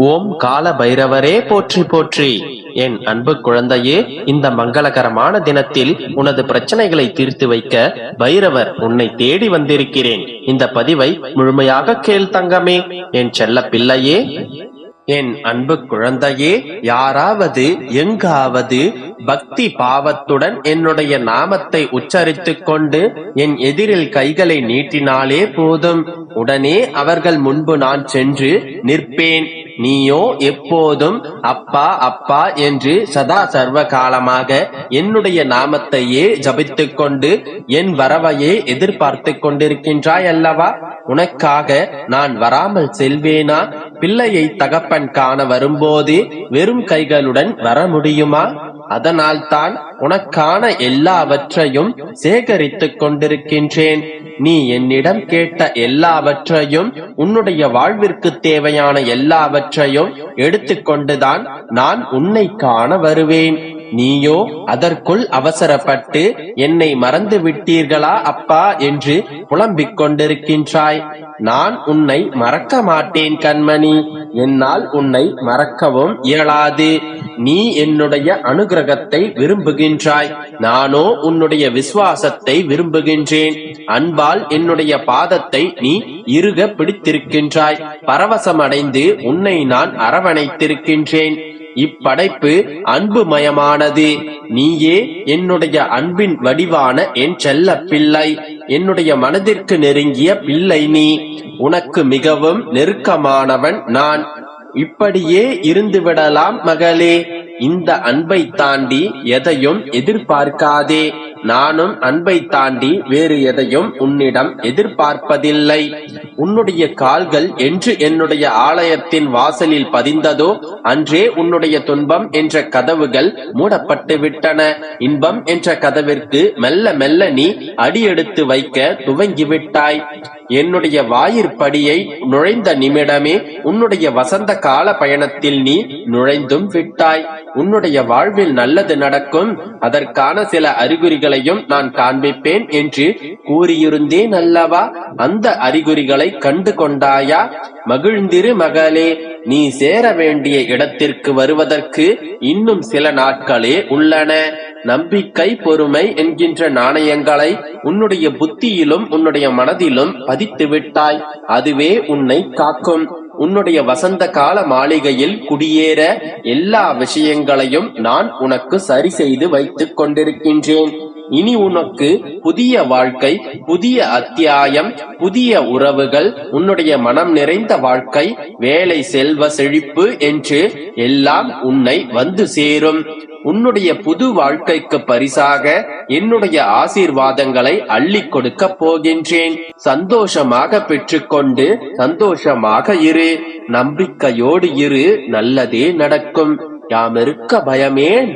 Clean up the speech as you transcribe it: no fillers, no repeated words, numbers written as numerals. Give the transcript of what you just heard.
ஓம் கால பைரவரே போற்றி போற்றி. என் அன்பு குழந்தையே, இந்த மங்களகரமான தினத்தில் உனது பிரச்சனைகளை தீர்த்து வைக்க பைரவர் உன்னை தேடி வந்திருக்கிறேன். இந்த பதிவை முழுமையாக கேள் தங்கமே, என் செல்ல பிள்ளையே. என் அன்பு குழந்தையே, யாராவது எங்காவது பக்தி பாவத்துடன் என்னுடைய நாமத்தை உச்சரித்துக் கொண்டு என் எதிரில் கைகளை நீட்டினாலே போதும், உடனே அவர்கள் முன்பு நான் சென்று நிற்பேன். நீயோ எப்போதும் அப்பா அப்பா என்று சதா சர்வ காலமாக என்னுடைய நாமத்தையே ஜபித்துக் கொண்டு என் வரவையே எதிர்பார்த்து கொண்டிருக்கின்றாய் அல்லவா? உனக்காக நான் வராமல் செல்வேனா? பிள்ளையை தகப்பன் காண வரும்போது வெறும் கைகளுடன் வர முடியுமா? அதனால் தான் உனக்கான எல்லாவற்றையும் சேகரித்துக் கொண்டிருக்கின்றேன். நீ என்னிடம் கேட்ட எல்லாவற்றையும், உன்னுடைய வாழ்விற்கு தேவையான எல்லாவற்றையும் எடுத்துக்கொண்டுதான் நான் உன்னை காண வருவேன். நீயோ அதற்குள் அவசரப்பட்டு என்னை மறந்து விட்டீர்களா அப்பா என்று புலம்பிக் கொண்டிருக்கின்றாய். நான் உன்னை மறக்க மாட்டேன் கண்மணி. என்னால் உன்னை மறக்கவும் இயலாது. நீ என்னுடைய அனுகிரகத்தை விரும்புகின்றாய், நானோ உன்னுடைய விசுவாசத்தை விரும்புகின்றேன். அன்பால் என்னுடைய பாதத்தை நீ இறுக பிடித்திருக்கின்றாய். பரவசமடைந்து உன்னை நான் அரவணைத்திருக்கின்றேன். இப்படைப்பு அன்புமயமானது. நீயே என்னுடைய அன்பின் வடிவான என் செல்ல பிள்ளை. என்னுடைய மனதிற்கு நெருங்கிய பிள்ளை நீ. உனக்கு மிகவும் நெருக்கமானவன் நான். இப்படியே இருந்து விடலாம் மகளே. இந்த அன்பை தாண்டி எதையும் எதிர்பார்க்காதே. நானும் அன்பை தாண்டி வேறு எதையும் உன்னிடம் எதிர்பார்ப்பதில்லை. உன்னுடைய கால்கள் என்று என்னுடைய ஆலயத்தின் வாசலில் பதிந்ததோ அன்றே உன்னுடைய துன்பம் என்ற கதவுகள் மூடப்பட்டு விட்டன. இன்பம் என்ற கதவிற்கு மெல்ல மெல்ல நீ அடியெடுத்து வைக்க துவங்கிவிட்டாய். என்னுடைய வாயிற்படியை நுழைந்த நிமிடமே உன்னுடைய வசந்த கால பயணத்தில் நீ நுழைந்தும் விட்டாய். உன்னுடைய வாழ்வில் நல்லது நடக்கும், அதற்கான சில அறிகுறிகளையும் நான் காண்பிப்பேன் என்று கூறியிருந்தேன் அல்லவா? அந்த அறிகுறிகளை கண்டு கொண்டாயா? மகிழ்ந்திரு மகளே. நீ சேர வேண்டிய இடத்திற்கு வருவதற்கு இன்னும் சில நாட்களே உள்ளன. நம்பிக்கை, பொறுமை என்கின்ற நாணயங்களை உன்னுடைய புத்தியிலும் உன்னுடைய மனதிலும் பதித்து விட்டாய். அதுவே உன்னை காக்கும். உன்னுடைய வசந்த கால மாளிகையில் குடியேற எல்லா விஷயங்களையும் நான் உனக்கு சரி செய்து வைத்துக் கொண்டிருக்கின்றேன். இனி உனக்கு புதிய வாழ்க்கை, புதிய அத்தியாயம், புதிய உறவுகள், உன்னுடைய மனம் நிறைந்த வாழ்க்கை, வேலை, செல்வ செழிப்பு என்று எல்லாம் உன்னை வந்து சேரும். உன்னுடைய புது வாழ்க்கைக்கு பரிசாக என்னுடைய ஆசீர்வாதங்களை அள்ளி கொடுக்க போகின்றேன். சந்தோஷமாக பெற்றுக்கொண்டு சந்தோஷமாக இரு. நம்பிக்கையோடு இரு, நல்லதே நடக்கும். யாமிருக்க பயமேன்.